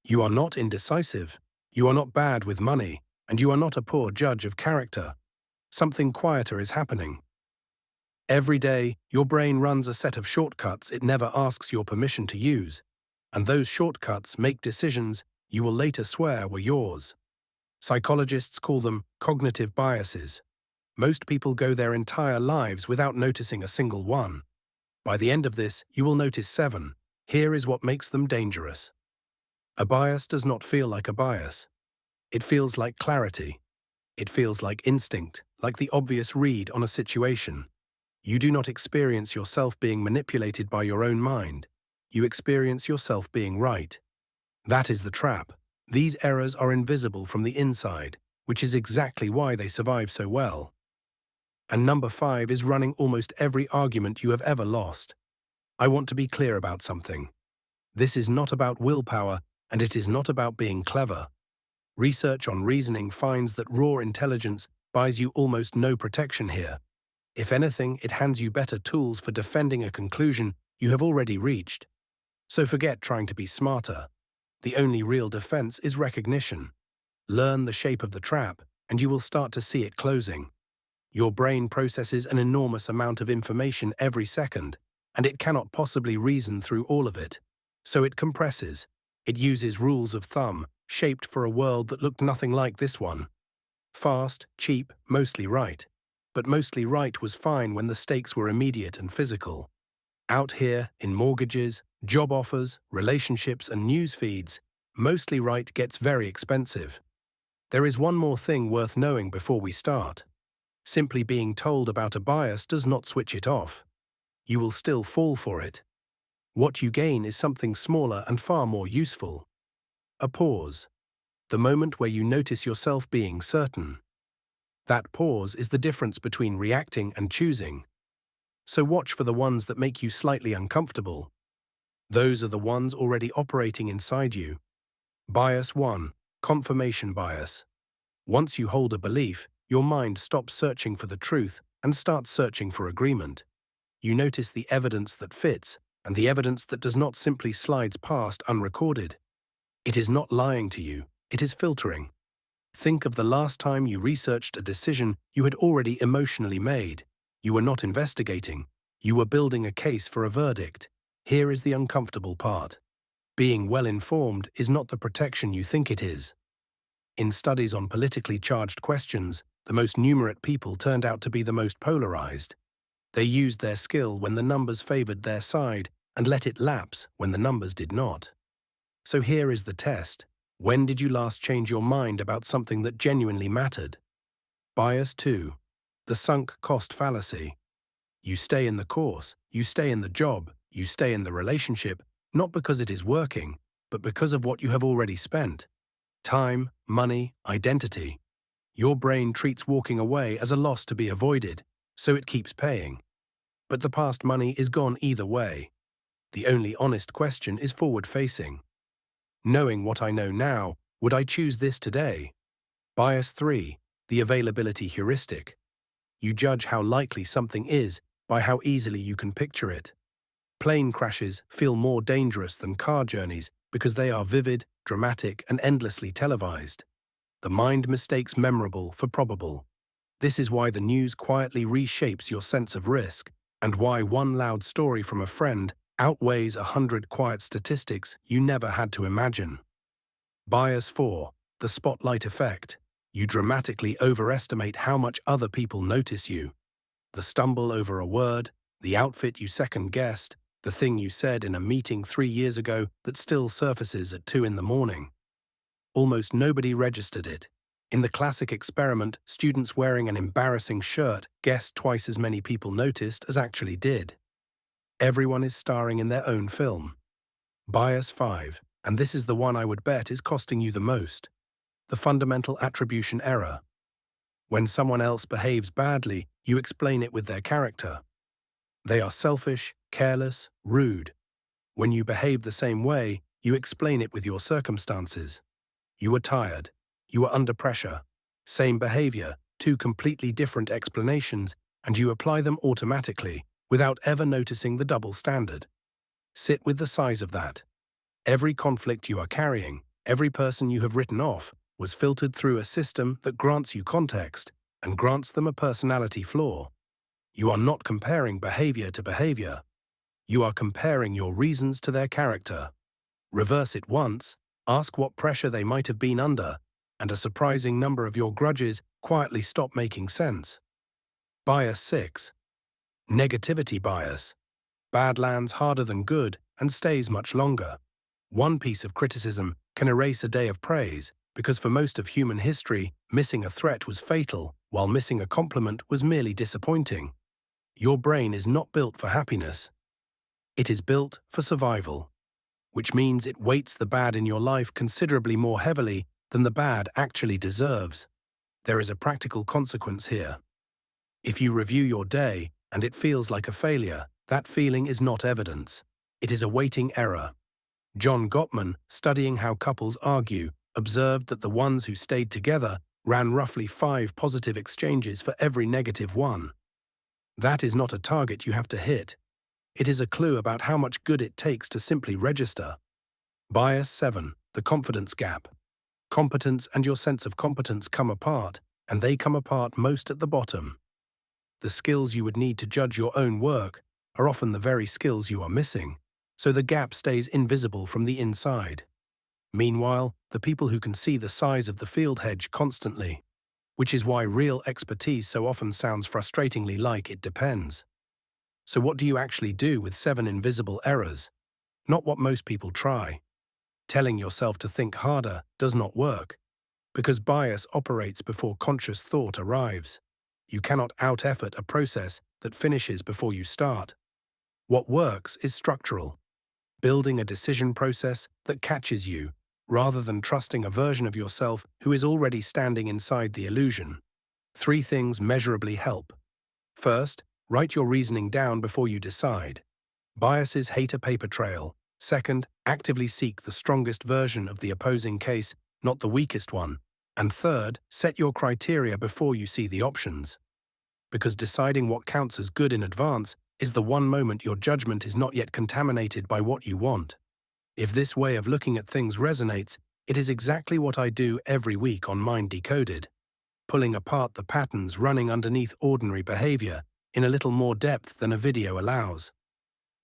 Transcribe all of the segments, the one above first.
You are not indecisive. You are not bad with money, and you are not a poor judge of character. Something quieter is happening. Every day, your brain runs a set of shortcuts it never asks your permission to use, and those shortcuts make decisions you will later swear were yours. Psychologists call them cognitive biases. Most people go their entire lives without noticing a single one. By the end of this, you will notice 7. Here is what makes them dangerous. A bias does not feel like a bias. It feels like clarity. It feels like instinct, like the obvious read on a situation. You do not experience yourself being manipulated by your own mind. You experience yourself being right. That is the trap. These errors are invisible from the inside, which is exactly why they survive so well. And number 5 is running almost every argument you have ever lost. I want to be clear about something. This is not about willpower, and it is not about being clever. Research on reasoning finds that raw intelligence buys you almost no protection here. If anything, it hands you better tools for defending a conclusion you have already reached. So forget trying to be smarter. The only real defense is recognition. Learn the shape of the trap, and you will start to see it closing. Your brain processes an enormous amount of information every second, and it cannot possibly reason through all of it. So it compresses. It uses rules of thumb, shaped for a world that looked nothing like this one. Fast, cheap, mostly right. But mostly right was fine when the stakes were immediate and physical. Out here, in mortgages, job offers, relationships, and news feeds, mostly right gets very expensive. There is one more thing worth knowing before we start. Simply being told about a bias does not switch it off. You will still fall for it. What you gain is something smaller and far more useful. A pause. The moment where you notice yourself being certain. That pause is the difference between reacting and choosing. So watch for the ones that make you slightly uncomfortable. Those are the ones already operating inside you. Bias 1. Confirmation bias. Once you hold a belief, your mind stops searching for the truth and starts searching for agreement. You notice the evidence that fits and the evidence that does not simply slides past unrecorded. It is not lying to you, it is filtering. Think of the last time you researched a decision you had already emotionally made. You were not investigating. You were building a case for a verdict. Here is the uncomfortable part. Being well-informed is not the protection you think it is. In studies on politically charged questions, the most numerate people turned out to be the most polarized. They used their skill when the numbers favored their side and let it lapse when the numbers did not. So here is the test. When did you last change your mind about something that genuinely mattered? Bias 2. The sunk cost fallacy. You stay in the course, you stay in the job, you stay in the relationship, not because it is working, but because of what you have already spent. Time, money, identity. Your brain treats walking away as a loss to be avoided, so it keeps paying. But the past money is gone either way. The only honest question is forward-facing. Knowing what I know now, would I choose this today? Bias 3. The availability heuristic. You judge how likely something is by how easily you can picture it. Plane crashes feel more dangerous than car journeys because they are vivid, dramatic, and endlessly televised. The mind mistakes memorable for probable. This is why the news quietly reshapes your sense of risk, and why one loud story from a friend outweighs 100 quiet statistics you never had to imagine. Bias 4. The spotlight effect. You dramatically overestimate how much other people notice you. The stumble over a word, the outfit you second-guessed, the thing you said in a meeting 3 years ago that still surfaces at 2 in the morning. Almost nobody registered it. In the classic experiment, students wearing an embarrassing shirt guessed twice as many people noticed as actually did. Everyone is starring in their own film. Bias 5, and this is the one I would bet is costing you the most. The fundamental attribution error. When someone else behaves badly, you explain it with their character. They are selfish, careless, rude. When you behave the same way, you explain it with your circumstances. You were tired. You were under pressure. Same behavior, 2 completely different explanations, and you apply them automatically, without ever noticing the double standard. Sit with the size of that. Every conflict you are carrying, Every person you have written off was filtered through a system that grants you context and grants them a personality flaw. You are not comparing behavior to behavior. You are comparing your reasons to their character. Reverse it once, ask what pressure they might have been under, and a surprising number of your grudges quietly stop making sense. Bias 6. Negativity bias. Bad lands harder than good and stays much longer. One piece of criticism can erase a day of praise, because for most of human history, missing a threat was fatal, while missing a compliment was merely disappointing. Your brain is not built for happiness. It is built for survival, which means it weights the bad in your life considerably more heavily than the bad actually deserves. There is a practical consequence here. If you review your day and it feels like a failure, that feeling is not evidence. It is a weighting error. John Gottman, studying how couples argue, observed that the ones who stayed together ran roughly 5 positive exchanges for every negative one. That is not a target you have to hit. It is a clue about how much good it takes to simply register. Bias 7. The confidence gap. Competence and your sense of competence come apart, and they come apart most at the bottom. The skills you would need to judge your own work are often the very skills you are missing, so the gap stays invisible from the inside. Meanwhile, the people who can see the size of the field hedge constantly, which is why real expertise so often sounds frustratingly like it depends. So what do you actually do with 7 invisible errors? Not what most people try. Telling yourself to think harder does not work, because bias operates before conscious thought arrives. You cannot out-effort a process that finishes before you start. What works is structural, building a decision process that catches you, rather than trusting a version of yourself who is already standing inside the illusion. 3 things measurably help. First, write your reasoning down before you decide. Biases hate a paper trail. Second, actively seek the strongest version of the opposing case, not the weakest one. And third, set your criteria before you see the options. Because deciding what counts as good in advance is the one moment your judgment is not yet contaminated by what you want. If this way of looking at things resonates, it is exactly what I do every week on Mind Decoded, pulling apart the patterns running underneath ordinary behavior in a little more depth than a video allows.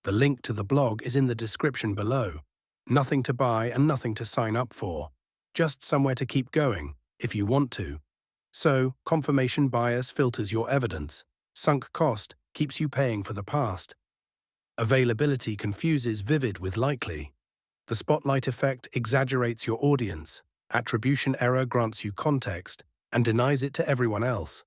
The link to the blog is in the description below. Nothing to buy and nothing to sign up for. Just somewhere to keep going, if you want to. So, confirmation bias filters your evidence. Sunk cost keeps you paying for the past. Availability confuses vivid with likely. The spotlight effect exaggerates your audience. Attribution error grants you context and denies it to everyone else.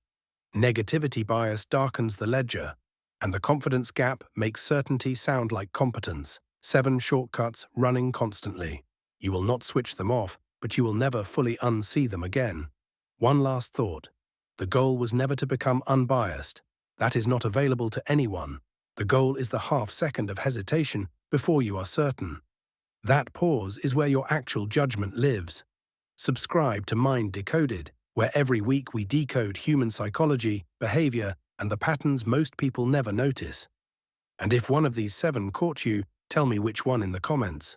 Negativity bias darkens the ledger, and the confidence gap makes certainty sound like competence. 7 shortcuts running constantly. You will not switch them off, but you will never fully unsee them again. One last thought. The goal was never to become unbiased. That is not available to anyone. The goal is the half-second of hesitation before you are certain. That pause is where your actual judgment lives. Subscribe to Mind Decoded, where every week we decode human psychology, behavior, and the patterns most people never notice. And if one of these 7 caught you, tell me which one in the comments.